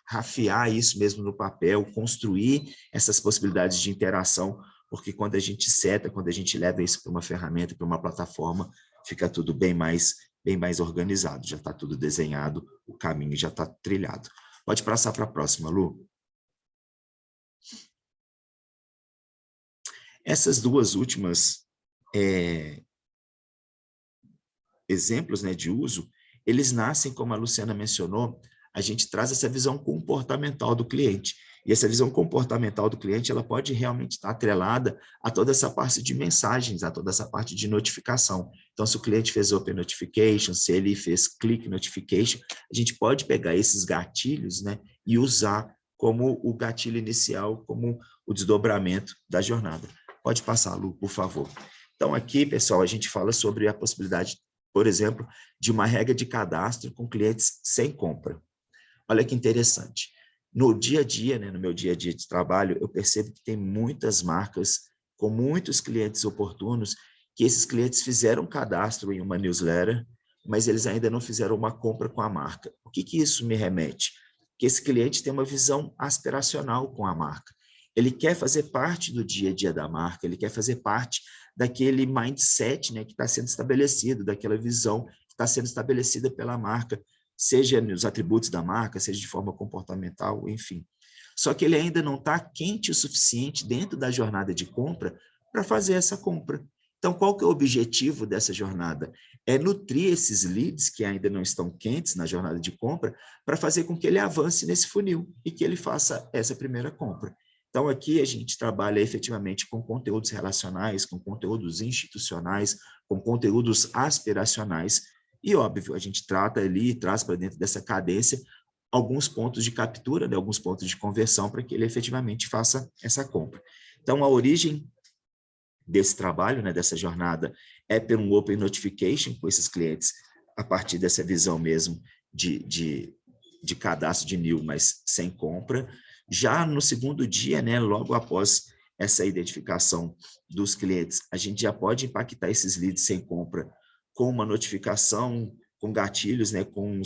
rafiar isso mesmo no papel, construir essas possibilidades de interação, porque quando a gente seta, quando a gente leva isso para uma ferramenta, para uma plataforma, fica tudo bem mais organizado, já está tudo desenhado, o caminho já está trilhado. Pode passar para a próxima, Lu. Essas duas últimas exemplos, né, de uso, eles nascem, como a Luciana mencionou, a gente traz essa visão comportamental do cliente. E essa visão comportamental do cliente, ela pode realmente estar atrelada a toda essa parte de mensagens, a toda essa parte de notificação. Então, se o cliente fez Open Notification, se ele fez Click Notification, a gente pode pegar esses gatilhos, né, e usar como o gatilho inicial, como o desdobramento da jornada. Pode passar, Lu, por favor. Então, aqui, pessoal, a gente fala sobre a possibilidade, por exemplo, de uma regra de cadastro com clientes sem compra. Olha que interessante. No dia a dia, né, no meu dia a dia de trabalho, eu percebo que tem muitas marcas com muitos clientes oportunos, que esses clientes fizeram cadastro em uma newsletter, mas eles ainda não fizeram uma compra com a marca. O que isso me remete? Que esse cliente tem uma visão aspiracional com a marca. Ele quer fazer parte do dia a dia da marca, ele quer fazer parte daquele mindset, né, que está sendo estabelecido, daquela visão que está sendo estabelecida pela marca, seja nos atributos da marca, seja de forma comportamental, enfim. Só que ele ainda não está quente o suficiente dentro da jornada de compra para fazer essa compra. Então, qual que é o objetivo dessa jornada? É nutrir esses leads que ainda não estão quentes na jornada de compra para fazer com que ele avance nesse funil e que ele faça essa primeira compra. Então, aqui a gente trabalha efetivamente com conteúdos relacionais, com conteúdos institucionais, com conteúdos aspiracionais. E, óbvio, a gente trata ali e traz para dentro dessa cadência alguns pontos de captura, né, alguns pontos de conversão para que ele efetivamente faça essa compra. Então, a origem desse trabalho, né, dessa jornada, é pelo Open Notification com esses clientes, a partir dessa visão mesmo de cadastro de new, mas sem compra. Já no segundo dia, né, logo após essa identificação dos clientes, a gente já pode impactar esses leads sem compra com uma notificação, com gatilhos, né, com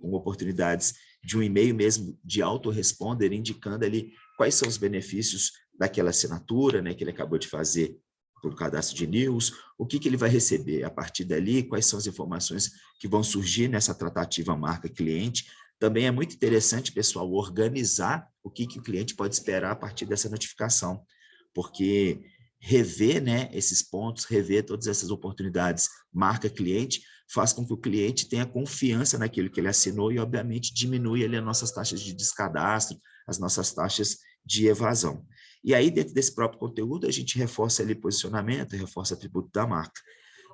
oportunidades de um e-mail mesmo de autoresponder, indicando ali quais são os benefícios daquela assinatura, né, que ele acabou de fazer para o cadastro de news, o que ele vai receber a partir dali, quais são as informações que vão surgir nessa tratativa marca-cliente. Também é muito interessante, pessoal, organizar o que o cliente pode esperar a partir dessa notificação, porque rever, né, esses pontos, rever todas essas oportunidades marca-cliente, faz com que o cliente tenha confiança naquilo que ele assinou e, obviamente, diminui ali as nossas taxas de descadastro, as nossas taxas de evasão. E aí, dentro desse próprio conteúdo, a gente reforça ali posicionamento, reforça atributo da marca.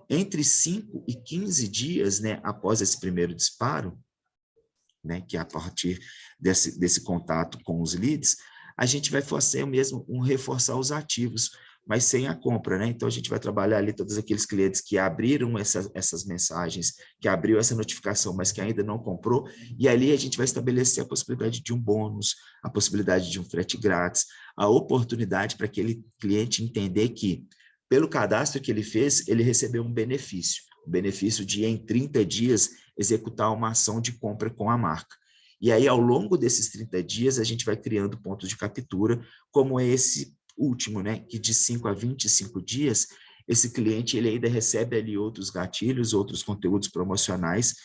Entre 5 e 15 dias, né, após esse primeiro disparo, né, que é a partir desse contato com os leads, a gente vai fazer mesmo reforçar os ativos, mas sem a compra, né? Então, a gente vai trabalhar ali todos aqueles clientes que abriram essas mensagens, que abriu essa notificação, mas que ainda não comprou, e ali a gente vai estabelecer a possibilidade de um bônus, a possibilidade de um frete grátis, a oportunidade para aquele cliente entender que, pelo cadastro que ele fez, ele recebeu um benefício, o benefício de, em 30 dias, executar uma ação de compra com a marca. E aí, ao longo desses 30 dias, a gente vai criando pontos de captura, como esse último, né, que de 5 a 25 dias, esse cliente ele ainda recebe ali outros gatilhos, outros conteúdos promocionais,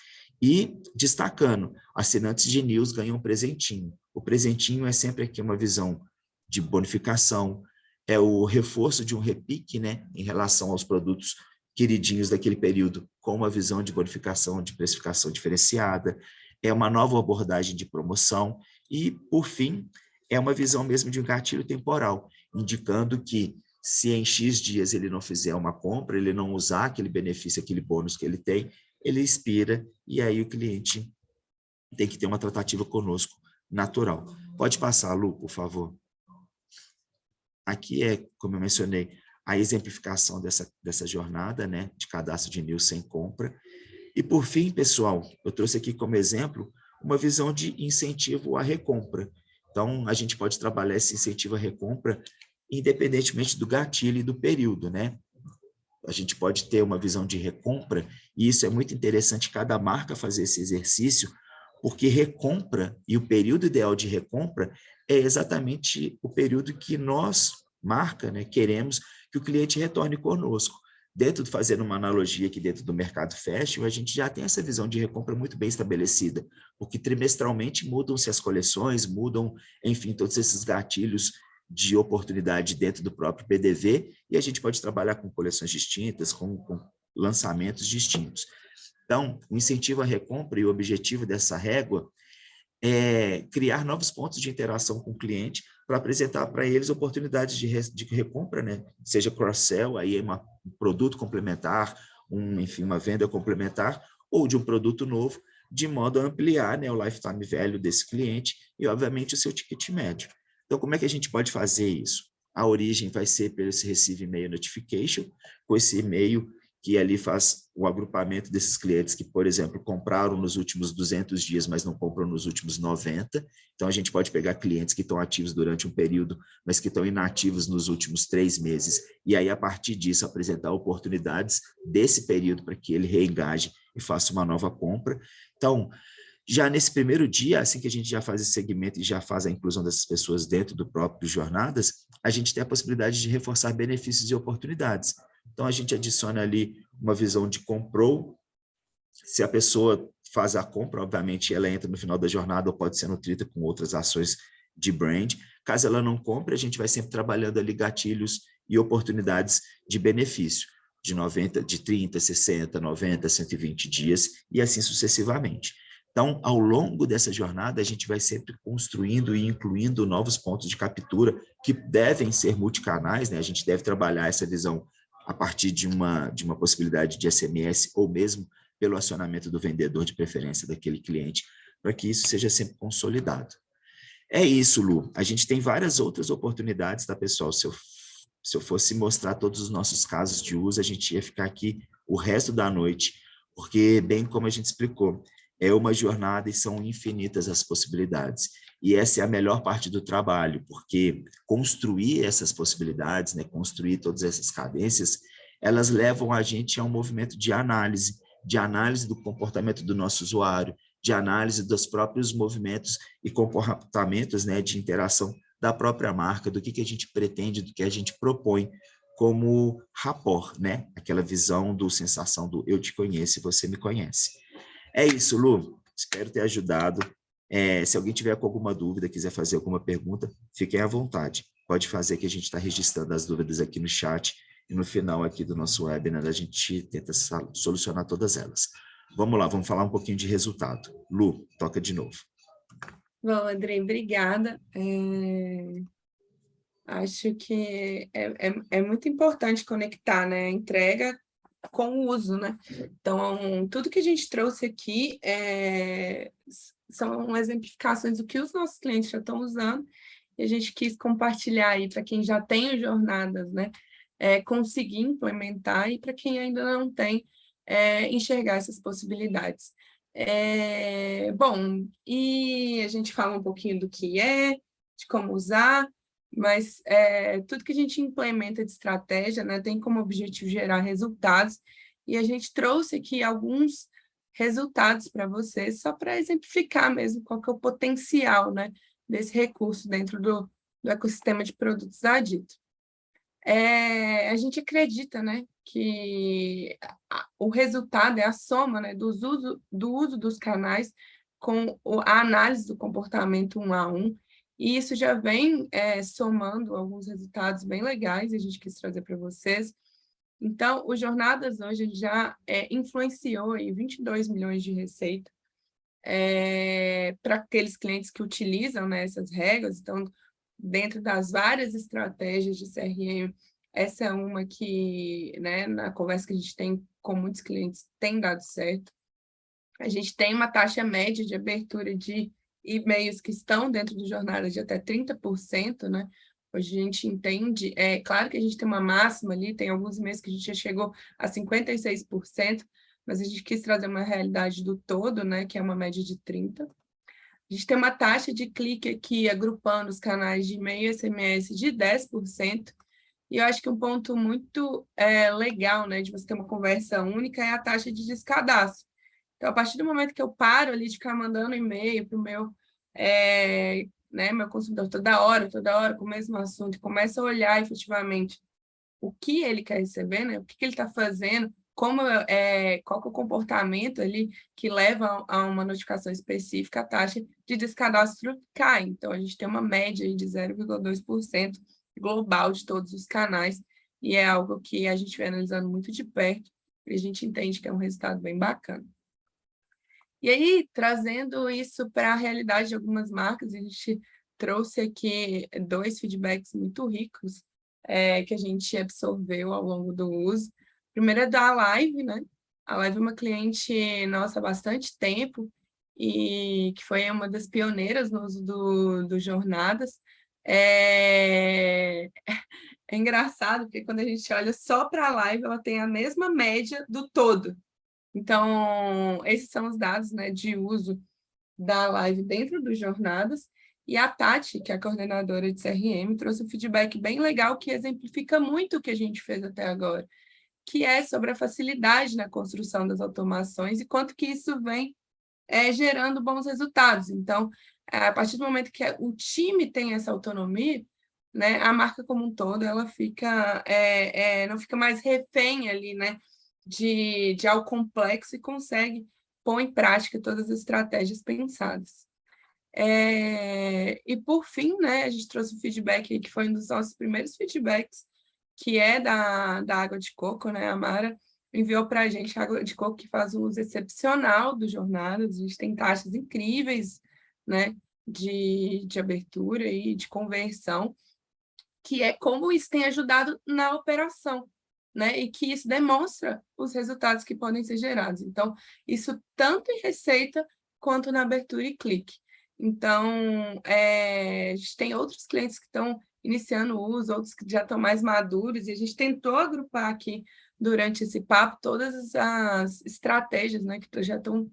e destacando, assinantes de news ganham um presentinho. O presentinho é sempre aqui uma visão de bonificação, é o reforço de um repique, né, em relação aos produtos queridinhos daquele período, com uma visão de bonificação, de precificação diferenciada, é uma nova abordagem de promoção e, por fim, é uma visão mesmo de um gatilho temporal, indicando que se em X dias ele não fizer uma compra, ele não usar aquele benefício, aquele bônus que ele tem, ele expira e aí o cliente tem que ter uma tratativa conosco natural. Pode passar, Lu, por favor. Aqui é, como eu mencionei, a exemplificação dessa jornada, né, de cadastro de news sem compra. E, por fim, pessoal, eu trouxe aqui como exemplo uma visão de incentivo à recompra. Então, a gente pode trabalhar esse incentivo à recompra independentemente do gatilho e do período, né? A gente pode ter uma visão de recompra, e isso é muito interessante cada marca fazer esse exercício, porque recompra e o período ideal de recompra é exatamente o período que nós, marca, né, queremos que o cliente retorne conosco. Dentro, fazendo uma analogia aqui dentro do mercado fashion, a gente já tem essa visão de recompra muito bem estabelecida, porque trimestralmente mudam-se as coleções, mudam, enfim, todos esses gatilhos de oportunidade dentro do próprio PDV, e a gente pode trabalhar com coleções distintas, com lançamentos distintos. Então, o incentivo à recompra e o objetivo dessa régua é criar novos pontos de interação com o cliente para apresentar para eles oportunidades de recompra, né? Seja cross-sell, aí é um produto complementar, enfim, uma venda complementar, ou de um produto novo, de modo a ampliar, né, o lifetime value desse cliente e, obviamente, o seu ticket médio. Então, como é que a gente pode fazer isso? A origem vai ser pelo esse Receive Email Notification, com esse e-mail que ali faz o agrupamento desses clientes que, por exemplo, compraram nos últimos 200 dias, mas não compram nos últimos 90. Então, a gente pode pegar clientes que estão ativos durante um período, mas que estão inativos nos últimos 3 meses, e aí, a partir disso, apresentar oportunidades desse período para que ele reengaje e faça uma nova compra. Então, já nesse primeiro dia, assim que a gente já faz esse segmento e já faz a inclusão dessas pessoas dentro do próprio Jornadas, a gente tem a possibilidade de reforçar benefícios e oportunidades. Então, a gente adiciona ali uma visão de comprou. Se a pessoa faz a compra, obviamente, ela entra no final da jornada ou pode ser nutrida com outras ações de brand. Caso ela não compre, a gente vai sempre trabalhando ali gatilhos e oportunidades de benefício, de 30, 60, 90, 120 dias e assim sucessivamente. Então, ao longo dessa jornada, a gente vai sempre construindo e incluindo novos pontos de captura que devem ser multicanais, né? A gente deve trabalhar essa visão a partir de uma possibilidade de SMS ou mesmo pelo acionamento do vendedor de preferência daquele cliente, para que isso seja sempre consolidado. É isso, Lu. A gente tem várias outras oportunidades, tá, pessoal? Se eu fosse mostrar todos os nossos casos de uso, a gente ia ficar aqui o resto da noite, porque, bem como a gente explicou, é uma jornada e são infinitas as possibilidades. E essa é a melhor parte do trabalho, porque construir essas possibilidades, né, construir todas essas cadências, elas levam a gente a um movimento de análise do comportamento do nosso usuário, de análise dos próprios movimentos e comportamentos, né, de interação da própria marca, do que a gente pretende, do que a gente propõe como rapport, né? Aquela visão do sensação do eu te conheço e você me conhece. É isso, Lu. Espero ter ajudado. Se alguém tiver com alguma dúvida, quiser fazer alguma pergunta, fiquem à vontade. Pode fazer, que a gente está registrando as dúvidas aqui no chat e no final aqui do nosso webinar a gente tenta solucionar todas elas. Vamos lá, vamos falar um pouquinho de resultado. Lu, toca de novo. Bom, Andrei, obrigada. Acho que é muito importante conectar, né, a entrega com o uso, né? Então, tudo que a gente trouxe aqui são exemplificações do que os nossos clientes já estão usando, e a gente quis compartilhar aí para quem já tem as jornadas, né? conseguir implementar e para quem ainda não tem, enxergar essas possibilidades. Bom, e a gente fala um pouquinho do que de como usar, mas tudo que a gente implementa de estratégia, né, tem como objetivo gerar resultados, e a gente trouxe aqui alguns resultados para vocês, só para exemplificar mesmo qual que é o potencial, né, desse recurso dentro do ecossistema de produtos da Dito. A gente acredita, né, que o resultado é a soma, né, do uso dos canais com a análise do comportamento 1 a 1, e isso já vem somando alguns resultados bem legais, e a gente quis trazer para vocês. Então, o Jornadas hoje já influenciou aí 22 milhões de receita para aqueles clientes que utilizam, né, essas regras. Então, dentro das várias estratégias de CRM, essa é uma que, né, na conversa que a gente tem com muitos clientes, tem dado certo. A gente tem uma taxa média de abertura de e-mails que estão dentro do jornada de até 30%, né? Hoje a gente entende, claro que a gente tem uma máxima ali, tem alguns meses que a gente já chegou a 56%, mas a gente quis trazer uma realidade do todo, né, que é uma média de 30%. A gente tem uma taxa de clique aqui, agrupando os canais de e-mail e SMS, de 10%. E eu acho que um ponto muito legal, né, de você ter uma conversa única é a taxa de descadastro. Então, a partir do momento que eu paro ali de ficar mandando e-mail para o meu consumidor toda hora, com o mesmo assunto, e começa a olhar efetivamente o que ele quer receber, né? O que ele está fazendo, qual que é o comportamento ali que leva a uma notificação específica, a taxa de descadastro cai. Então, a gente tem uma média aí de 0,2% global de todos os canais, e é algo que a gente vem analisando muito de perto, e a gente entende que é um resultado bem bacana. E aí, trazendo isso para a realidade de algumas marcas, a gente trouxe aqui 2 feedbacks muito ricos que a gente absorveu ao longo do uso. Primeiro é da Live, né? A Live é uma cliente nossa há bastante tempo e que foi uma das pioneiras no uso do Jornadas. É engraçado, porque quando a gente olha só para a Live, ela tem a mesma média do todo. Então, esses são os dados, né, de uso da Live dentro dos Jornadas. E a Tati, que é a coordenadora de CRM, trouxe um feedback bem legal que exemplifica muito o que a gente fez até agora, que é sobre a facilidade na construção das automações e quanto que isso vem gerando bons resultados. Então, a partir do momento que o time tem essa autonomia, né, a marca como um todo, ela fica, não fica mais refém ali, né, de algo complexo e consegue pôr em prática todas as estratégias pensadas. E, por fim, né, a gente trouxe um feedback aí, que foi um dos nossos primeiros feedbacks, que é da água de coco, né? A Mara enviou para a gente água de coco que faz um uso excepcional do Jornadas. A gente tem taxas incríveis, né, de abertura e de conversão, que é como isso tem ajudado na operação, né? E que isso demonstra os resultados que podem ser gerados. Então, isso tanto em receita quanto na abertura e clique. Então, a gente tem outros clientes que estão iniciando o uso, outros que já estão mais maduros, e a gente tentou agrupar aqui, durante esse papo, todas as estratégias, né, que já estão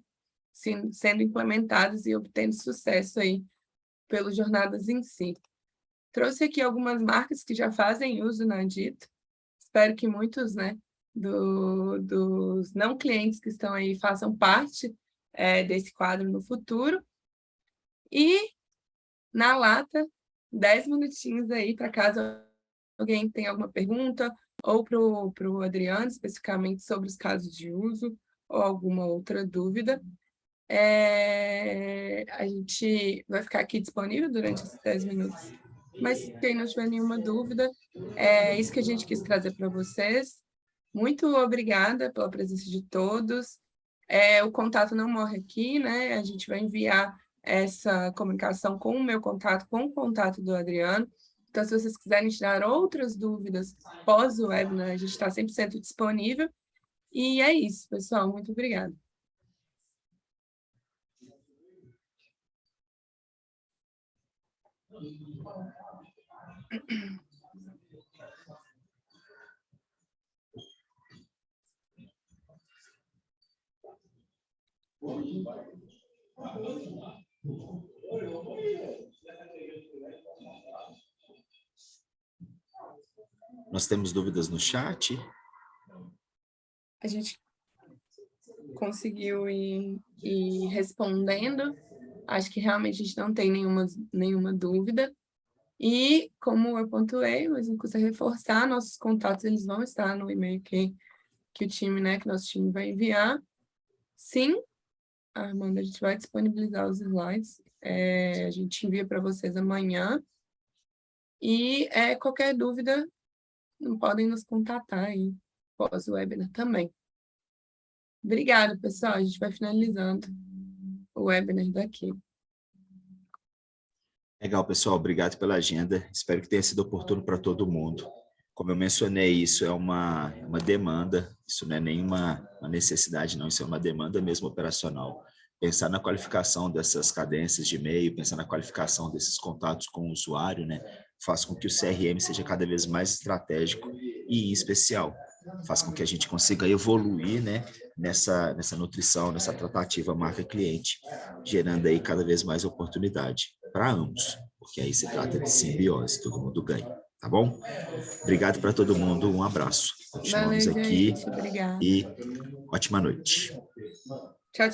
sendo implementadas e obtendo sucesso aí pelas jornadas em si. Trouxe aqui algumas marcas que já fazem uso na Dito. Espero que muitos, né, dos não clientes que estão aí façam parte desse quadro no futuro. E, na lata, 10 minutinhos aí para caso alguém tenha alguma pergunta, ou para o Adriano, especificamente sobre os casos de uso, ou alguma outra dúvida. A gente vai ficar aqui disponível durante esses 10 minutos. Mas quem não tiver nenhuma dúvida, é isso que a gente quis trazer para vocês. Muito obrigada pela presença de todos. O contato não morre aqui, né? A gente vai enviar essa comunicação com o meu contato, com o contato do Adriano. Então, se vocês quiserem tirar outras dúvidas pós o webinar, a gente está 100% disponível. E é isso, pessoal. Muito obrigada. Nós temos dúvidas no chat? A gente conseguiu ir respondendo. Acho que realmente a gente não tem nenhuma dúvida. E, como eu pontuei, mas não custa reforçar, nossos contatos eles vão estar no e-mail que o time, né, que nosso time vai enviar. Sim, Armando, a gente vai disponibilizar os slides. A gente envia para vocês amanhã. E qualquer dúvida, não podem nos contatar aí após o webinar também. Obrigada, pessoal. A gente vai finalizando o webinar daqui. Legal, pessoal. Obrigado pela agenda. Espero que tenha sido oportuno para todo mundo. Como eu mencionei, isso é uma demanda, isso não é nenhuma necessidade, não. Isso é uma demanda mesmo operacional. Pensar na qualificação dessas cadências de e-mail, pensar na qualificação desses contatos com o usuário, né, faz com que o CRM seja cada vez mais estratégico e especial. Faz com que a gente consiga evoluir, né, nessa nutrição, nessa tratativa marca-cliente, gerando aí cada vez mais oportunidade para ambos, porque aí se trata de simbiose, todo mundo ganha, tá bom? Obrigado para todo mundo, um abraço. Continuamos Valeu, aqui gente. Obrigada. e ótima noite. Tchau, tchau.